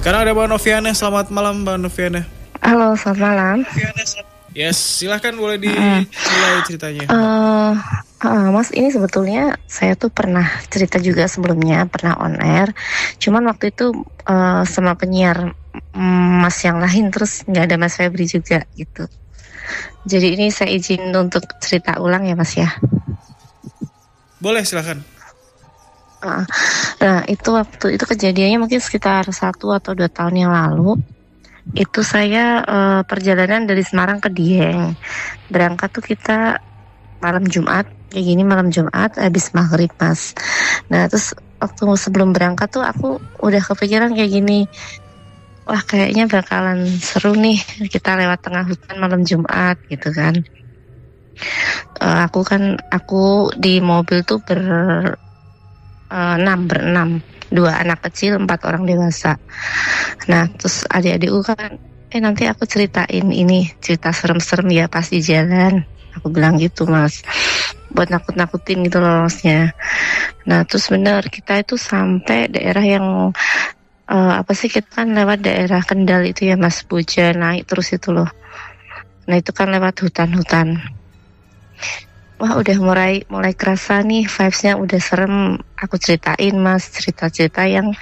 Sekarang ada Mbak Noviana. Selamat malam Mbak Noviana. Halo, selamat malam. Yes, silahkan boleh dimulai ceritanya. Mas, ini sebetulnya saya tuh pernah cerita juga sebelumnya, pernah on air. Cuman waktu itu sama penyiar Mas yang lain, terus nggak ada Mas Febri juga gitu. Jadi ini saya izin untuk cerita ulang ya Mas ya. Boleh, silahkan. Nah itu waktu itu kejadiannya mungkin sekitar 1 atau 2 tahun yang lalu. Itu saya perjalanan dari Semarang ke Dieng. Berangkat tuh kita malam Jumat, kayak gini malam Jumat habis maghrib Mas. Nah terus waktu sebelum berangkat tuh aku udah kepikiran kayak gini, wah kayaknya bakalan seru nih kita lewat tengah hutan malam Jumat gitu kan. Aku di mobil tuh berenam, 2 anak kecil, 4 orang dewasa. Nah terus adik-adikku kan nanti aku ceritain ini cerita serem-serem ya pas di jalan, aku bilang gitu Mas, buat nakut-nakutin gitu loh Masnya. Nah terus bener kita itu sampai daerah yang kita kan lewat daerah Kendal itu ya Mas, Boja naik terus itu loh. Nah itu kan lewat hutan-hutan. Wah udah mulai kerasa nih vibes-nya udah serem. Aku ceritain Mas cerita-cerita yang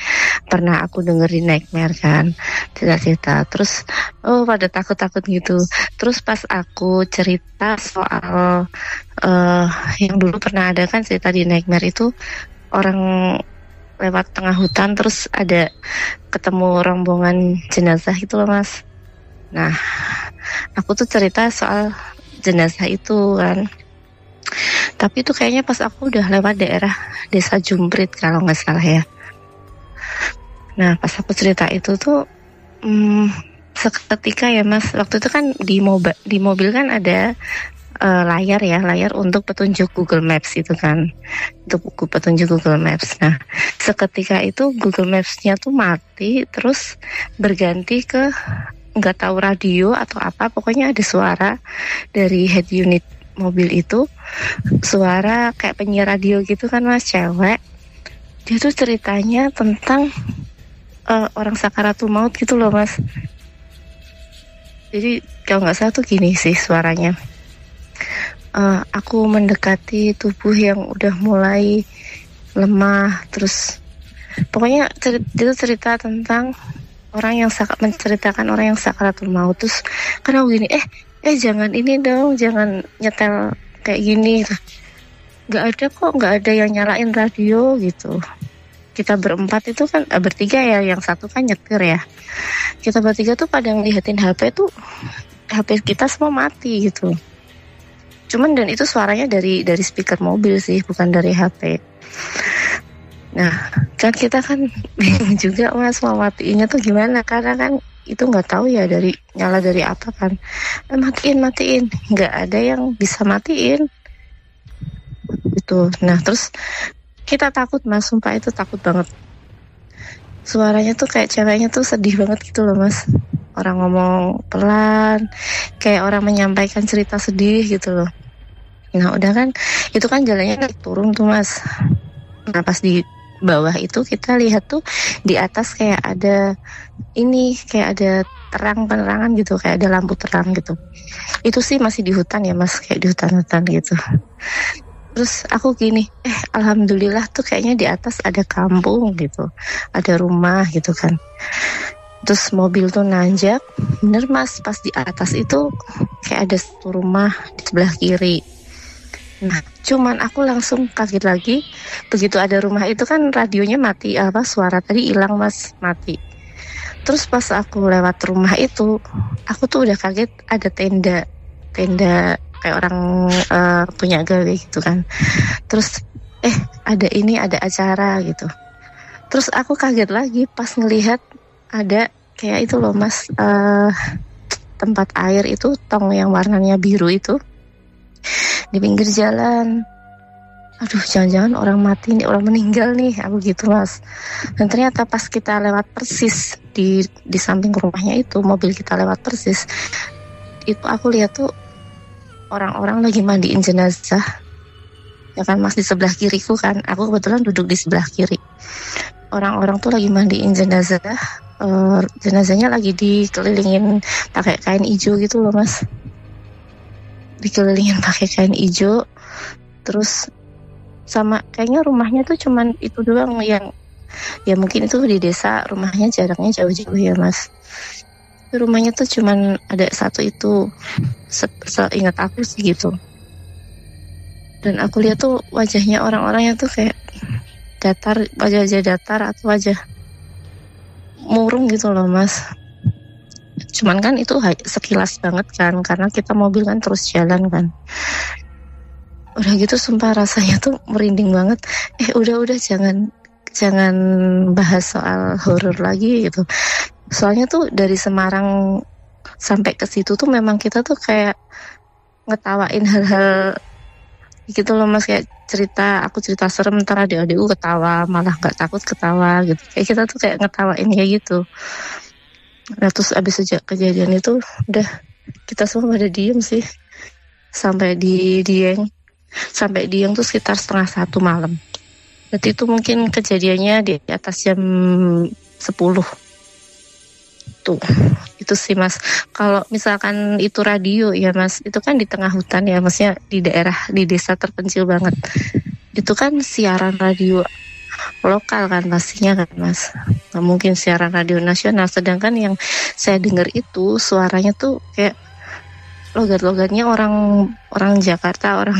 pernah aku dengerin nightmare kan, cerita-cerita. Terus pada takut-takut gitu. Terus pas aku cerita soal yang dulu pernah ada kan cerita di nightmare itu, orang lewat tengah hutan terus ada ketemu rombongan jenazah itu loh Mas. Nah aku tuh cerita soal jenazah itu kan. Tapi itu kayaknya pas aku udah lewat daerah Desa Jumprit kalau nggak salah ya. Nah pas aku cerita itu tuh seketika ya Mas, waktu itu kan di mobil kan ada layar untuk petunjuk Google Maps itu kan, untuk petunjuk Google Maps. Nah seketika itu Google Maps-nya tuh mati, terus berganti ke nggak tahu radio atau apa, pokoknya ada suara dari head unit mobil itu, suara kayak penyiar radio gitu kan Mas, cewek. Dia tuh ceritanya tentang orang sakaratul maut gitu loh Mas. Jadi kalau nggak salah tuh gini sih suaranya, aku mendekati tubuh yang udah mulai lemah. Terus pokoknya dia tuh cerita tentang orang yang menceritakan orang yang sakaratul maut. Terus karena begini, jangan ini dong, jangan nyetel kayak gini. Nggak ada yang nyalain radio gitu. Kita berempat itu kan, bertiga ya, yang satu kan nyetir ya. Kita bertiga tuh pada ngeliatin HP tuh, HP kita semua mati gitu. Cuman dan itu suaranya dari speaker mobil sih, bukan dari HP. Nah kan kita kan bingung juga Mas mau matiinnya tuh gimana, karena kan itu nggak tahu ya nyala dari apa kan. Matiin nggak ada yang bisa matiin itu. Nah terus kita takut Mas, sumpah itu takut banget. Suaranya tuh kayak ceweknya tuh sedih banget gitu loh Mas, orang ngomong pelan kayak orang menyampaikan cerita sedih gitu loh. Nah udah kan itu kan jalannya naik turun tuh Mas. Nah pas di bawah itu kita lihat tuh di atas kayak ada penerangan gitu, kayak ada lampu terang gitu. Itu sih masih di hutan ya Mas, kayak di hutan-hutan gitu. Terus aku gini, alhamdulillah tuh kayaknya di atas ada kampung gitu, ada rumah gitu kan. Terus mobil tuh nanjak, bener Mas, pas di atas itu kayak ada satu rumah di sebelah kiri. Nah, cuman aku langsung kaget lagi, begitu ada rumah itu kan radionya mati, suara tadi hilang Mas, mati. Terus pas aku lewat rumah itu, aku tuh udah kaget ada tenda kayak orang punya gawe gitu kan. Terus ada acara gitu. Terus aku kaget lagi pas ngelihat ada kayak itu loh Mas, tempat air itu, tong yang warnanya biru itu di pinggir jalan. Aduh, jangan-jangan orang mati nih, orang meninggal nih, aku gitu Mas. Dan ternyata pas kita lewat persis di samping rumahnya itu, mobil kita lewat persis, itu aku lihat tuh orang-orang lagi mandiin jenazah. Ya kan Mas, di sebelah kiriku kan, aku kebetulan duduk di sebelah kiri. Orang-orang tuh lagi mandiin jenazah jenazahnya lagi dikelilingin pakai kain hijau gitu loh mas, dikelilingin pakai kain hijau. Terus sama kayaknya rumahnya tuh cuman itu doang yang ya mungkin itu di desa rumahnya jaraknya jauh-jauh ya mas. Rumahnya tuh cuman ada satu itu, seingat aku sih gitu. Dan aku lihat tuh wajahnya orang-orangnya tuh kayak datar, wajah-wajah datar atau wajah murung gitu loh mas. Cuman kan itu sekilas banget kan, karena kita mobil kan terus jalan kan. Udah gitu sumpah rasanya tuh merinding banget. Udah jangan bahas soal horor lagi gitu. Soalnya tuh dari Semarang sampai ke situ tuh memang kita tuh kayak ngetawain hal-hal gitu loh mas, kayak aku cerita serem ntar adik-adikku ketawa, malah nggak takut ketawa gitu. Kayak kita tuh kayak ngetawain kayak gitu. Nah terus abis sejak kejadian itu udah kita semua pada diem sih sampai di Dieng tuh sekitar 1:30 malam. Berarti itu mungkin kejadiannya di atas jam 10 tuh. Itu sih mas. Kalau misalkan itu radio ya mas, itu kan di tengah hutan ya, maksudnya di desa terpencil banget. Itu kan siaran radio lokal kan pastinya kan mas, nggak mungkin siaran radio nasional. Sedangkan yang saya dengar itu suaranya tuh kayak logat-logatnya orang Jakarta, orang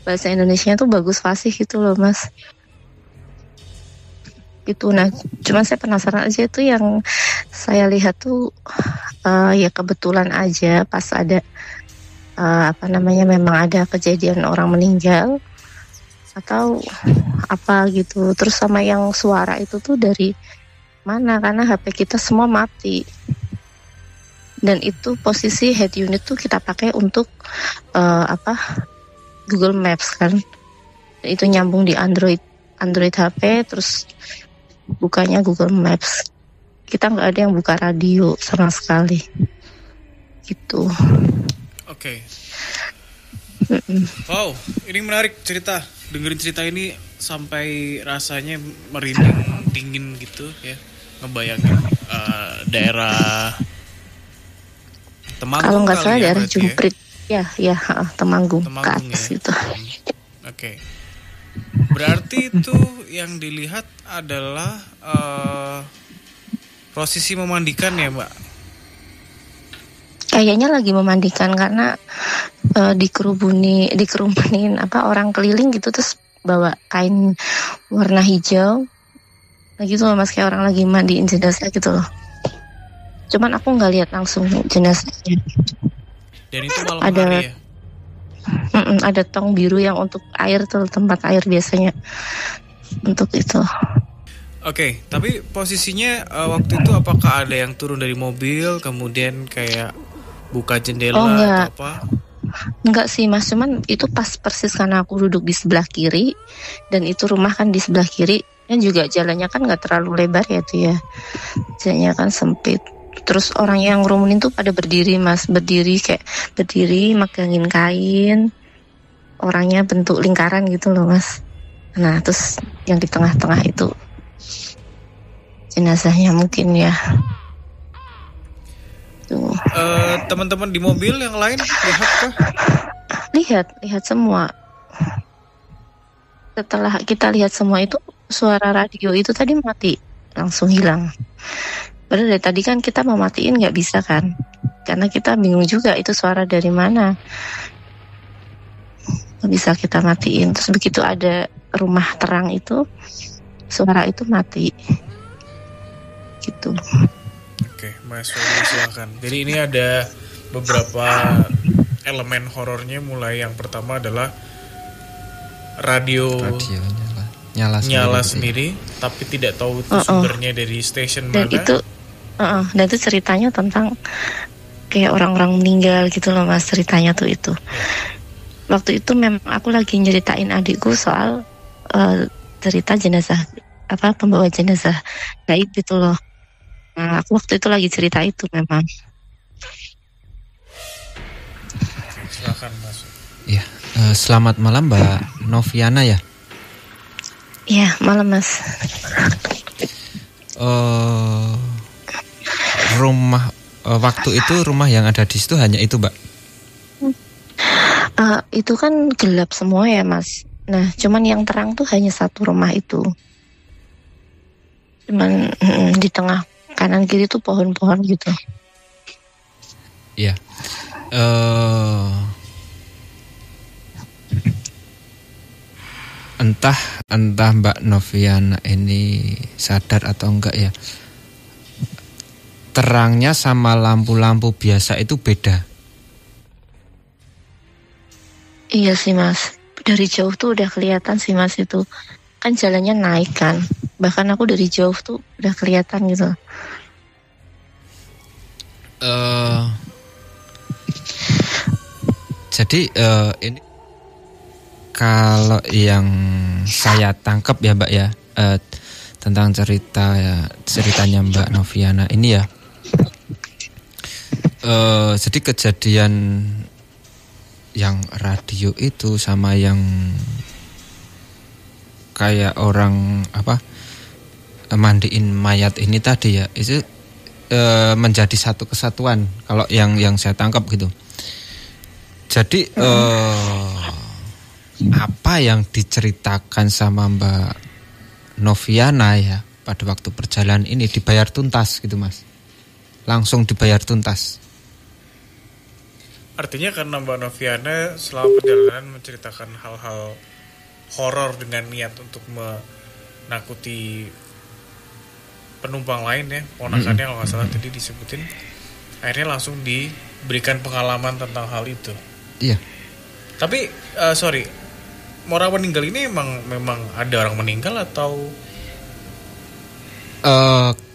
bahasa Indonesia tuh bagus fasih gitu loh mas. Itu nah, cuman saya penasaran aja itu yang saya lihat tuh ya kebetulan aja pas ada memang ada kejadian orang meninggal atau apa gitu. Terus sama yang suara itu tuh dari mana, karena HP kita semua mati. Dan itu posisi head unit tuh kita pakai untuk Google Maps kan. Itu nyambung di Android HP, terus bukanya Google Maps. Kita nggak ada yang buka radio sama sekali. Gitu. Oke. Wow, ini menarik cerita. Dengerin cerita ini sampai rasanya merinding, dingin gitu ya. Ngebayangin daerah Temanggung. Kalau nggak salah daerah Jumprit. Ya, Temanggung ke ya. atas gitu. Oke. Berarti itu yang dilihat adalah prosesi memandikan ya mbak? Kayaknya lagi memandikan karena dikerumunin orang keliling gitu, terus bawa kain warna hijau. Nah gitu loh mas, kayak orang lagi mandiin jenazah gitu loh. Cuman aku nggak lihat langsung jenazahnya. Dan itu malam hari ya? Ada tong biru yang untuk air tuh, tempat air biasanya untuk itu. Oke, tapi posisinya waktu itu apakah ada yang turun dari mobil kemudian kayak buka jendela atau apa? Enggak sih mas, cuman itu pas persis karena aku duduk di sebelah kiri dan itu rumah kan di sebelah kiri, dan juga jalannya kan nggak terlalu lebar ya tuh ya, jalannya kan sempit. Terus orang yang ngerumunin tuh pada berdiri mas, berdiri megangin kain, orangnya bentuk lingkaran gitu loh mas. Nah terus yang di tengah-tengah itu jenazahnya mungkin ya. Tuh. Teman-teman di mobil yang lain lihat kah? Lihat semua. Setelah kita lihat semua itu, suara radio itu tadi mati, langsung hilang. Padahal dari tadi kan kita mau matiin nggak bisa kan, karena kita bingung juga itu suara dari mana. Nggak bisa kita matiin. Terus begitu ada rumah terang itu, suara itu mati. Gitu. Oke, Mas Feby silakan. Jadi ini ada beberapa elemen horornya. Mulai yang pertama adalah radio nyala sendiri, tapi tidak tahu itu sumbernya dari stasiun mana. Dan itu ceritanya tentang kayak orang-orang meninggal gitu loh mas, ceritanya tuh itu. Waktu itu memang aku lagi nyeritain adikku soal cerita jenazah pembawa jenazah gaib gitu loh. Nah, aku waktu itu lagi cerita itu memang. Silakan Mas. Ya, selamat malam Mbak Noviana ya. Iya, malam Mas. rumah waktu itu rumah yang ada di situ hanya itu, Mbak? Itu kan gelap semua ya, Mas. Nah, cuman yang terang tuh hanya satu rumah itu. Cuman di tengah kanan kiri tuh pohon-pohon gitu. Iya. Entah Mbak Noviana ini sadar atau enggak ya, terangnya sama lampu-lampu biasa itu beda. Iya sih, Mas. Dari jauh tuh udah kelihatan sih, Mas, itu. Kan jalannya naik kan. Bahkan aku dari jauh tuh udah kelihatan gitu. Jadi ini kalau yang saya tangkap ya, Mbak ya, tentang ceritanya Mbak Noviana ini ya. Jadi kejadian yang radio itu sama yang kayak orang mandiin mayat ini tadi ya, itu menjadi satu kesatuan kalau yang saya tangkap gitu. Jadi apa yang diceritakan sama Mbak Noviana ya pada waktu perjalanan ini dibayar tuntas gitu, Mas. Langsung dibayar tuntas. Artinya karena Mbak Noviana selama perjalanan menceritakan hal-hal horor dengan niat untuk menakuti penumpang lain ya, ponakannya kalau nggak salah tadi disebutin, akhirnya langsung diberikan pengalaman tentang hal itu. Iya. Tapi orang meninggal ini memang ada orang meninggal atau?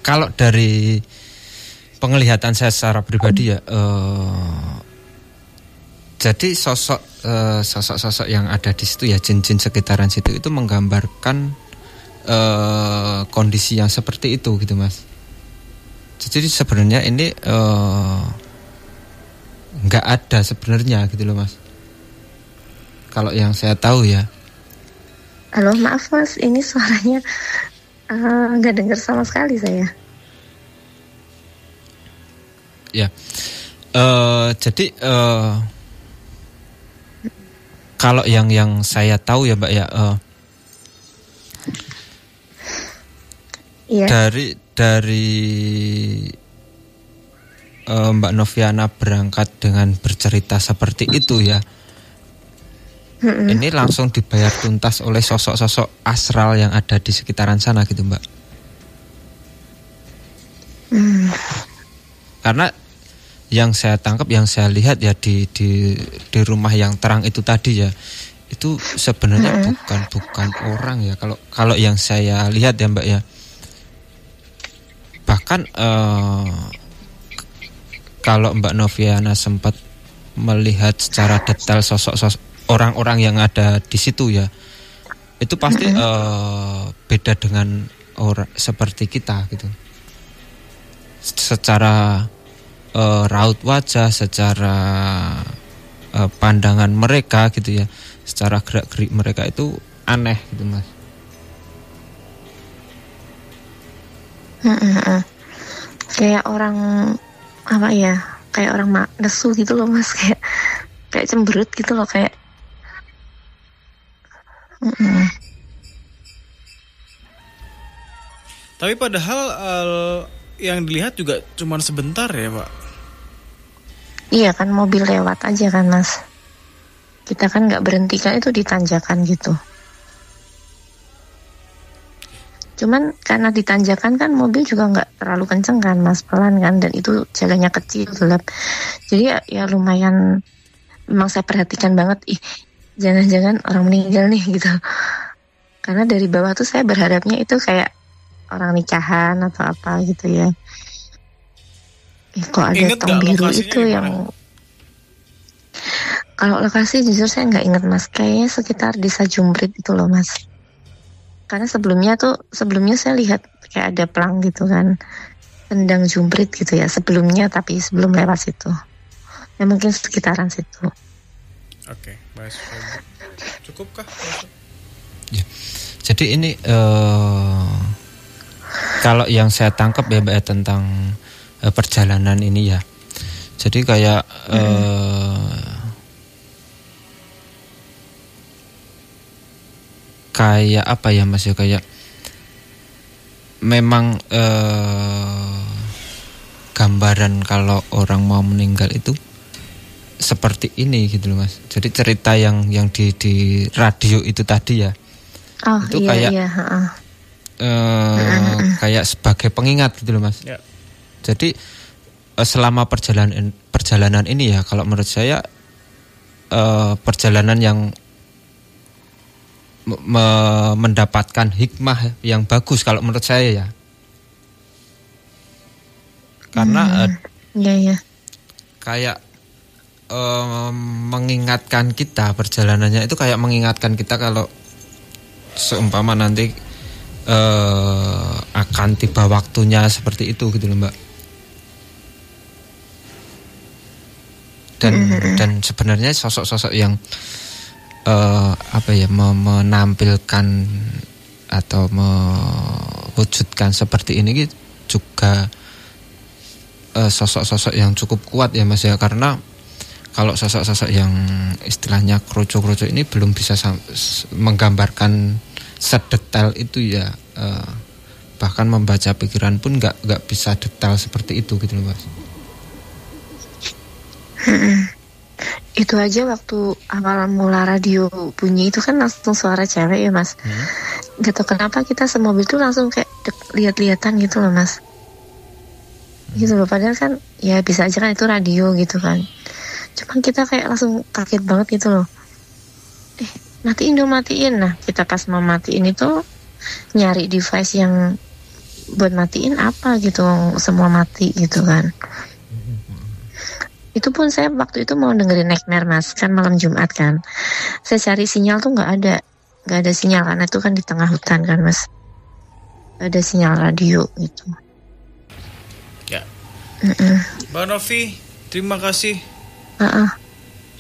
Kalau dari penglihatan saya secara pribadi ya, jadi sosok yang ada di situ ya, jin-jin sekitaran situ itu menggambarkan kondisi yang seperti itu gitu, Mas. Jadi sebenarnya ini nggak ada sebenarnya gitu loh, Mas. Kalau yang saya tahu ya. Halo, maaf Mas, ini suaranya nggak dengar sama sekali saya. Ya, jadi kalau yang saya tahu ya, Mbak ya, iya. dari Mbak Noviana berangkat dengan bercerita seperti itu ya. Ini langsung dibayar tuntas oleh sosok-sosok astral yang ada di sekitaran sana gitu, Mbak. Karena yang saya tangkap, yang saya lihat ya di rumah yang terang itu tadi ya, itu sebenarnya bukan orang ya. Kalau yang saya lihat ya, Mbak ya. Bahkan kalau Mbak Noviana sempat melihat secara detail sosok-sosok orang-orang yang ada di situ ya, itu pasti beda dengan orang seperti kita gitu. Secara raut wajah, secara pandangan mereka gitu ya, secara gerak-gerik mereka itu aneh gitu, Mas. Kayak orang apa ya? Kayak orang nesu gitu loh, Mas, kayak cemberut gitu loh, kayak. Tapi padahal yang dilihat juga cuma sebentar ya, Pak. Iya kan, mobil lewat aja kan, Mas. Kita kan nggak berhenti kan, itu di tanjakan gitu. Cuman karena di tanjakan kan mobil juga nggak terlalu kenceng kan, Mas, pelan kan, dan itu jalannya kecil gelap. Jadi ya lumayan, memang saya perhatikan banget, jangan-jangan orang meninggal nih gitu. Karena dari bawah tuh saya berharapnya itu kayak orang nikahan atau apa gitu ya. Kok ada tong biru itu gimana? Yang kalau lokasi jujur saya nggak ingat, Mas. Kayaknya sekitar Desa Jumprit itu loh, Mas. Karena sebelumnya saya lihat kayak ada pelang gitu kan, Sendang Jumprit gitu ya sebelumnya, tapi sebelum lewat situ. Ya mungkin sekitaran situ. Oke, Mas. Cukupkah? Ya. Jadi ini Kalau yang saya tangkap ya Mbak tentang perjalanan ini ya. Jadi kayak kayak apa ya Mas ya, kayak memang gambaran kalau orang mau meninggal itu seperti ini gitu loh Mas. Jadi cerita yang di radio itu tadi ya. Itu kayak kayak sebagai pengingat gitu loh Mas. Ya. Jadi selama perjalanan ini ya, kalau menurut saya perjalanan yang mendapatkan hikmah yang bagus kalau menurut saya ya. Karena kayak mengingatkan kita, perjalanannya itu kayak mengingatkan kita kalau seumpama nanti akan tiba waktunya seperti itu gitu loh Mbak. Dan sebenarnya sosok-sosok yang menampilkan atau mewujudkan seperti ini juga sosok-sosok yang cukup kuat ya Mas ya, karena kalau sosok-sosok yang istilahnya kroco-kroco ini belum bisa menggambarkan sedetail itu ya, bahkan membaca pikiran pun nggak bisa detail seperti itu gitu loh Mas. Itu aja waktu awal mula radio bunyi itu kan langsung suara cewek ya Mas. Gak tau kenapa kita semobil tuh langsung kayak lihat-lihatan gitu loh Mas. Gitu loh, padahal kan ya bisa aja kan itu radio gitu kan. Cuman kita kayak langsung kaget banget gitu loh. Matiin. Nah kita pas mau matiin itu nyari device yang buat matiin apa gitu, semua mati gitu kan. Itu pun saya waktu itu mau dengerin Nightmare Mas, kan malam Jumat kan. Saya cari sinyal tuh nggak ada sinyal karena itu kan di tengah hutan kan Mas. Gak ada sinyal radio gitu. Ya. Mbak Novi, terima kasih.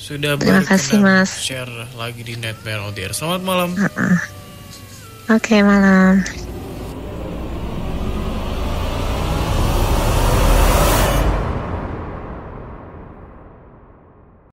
Sudah terima kasih Mas. Share lagi di Nightmare on the Air. Selamat malam. Oke, malam.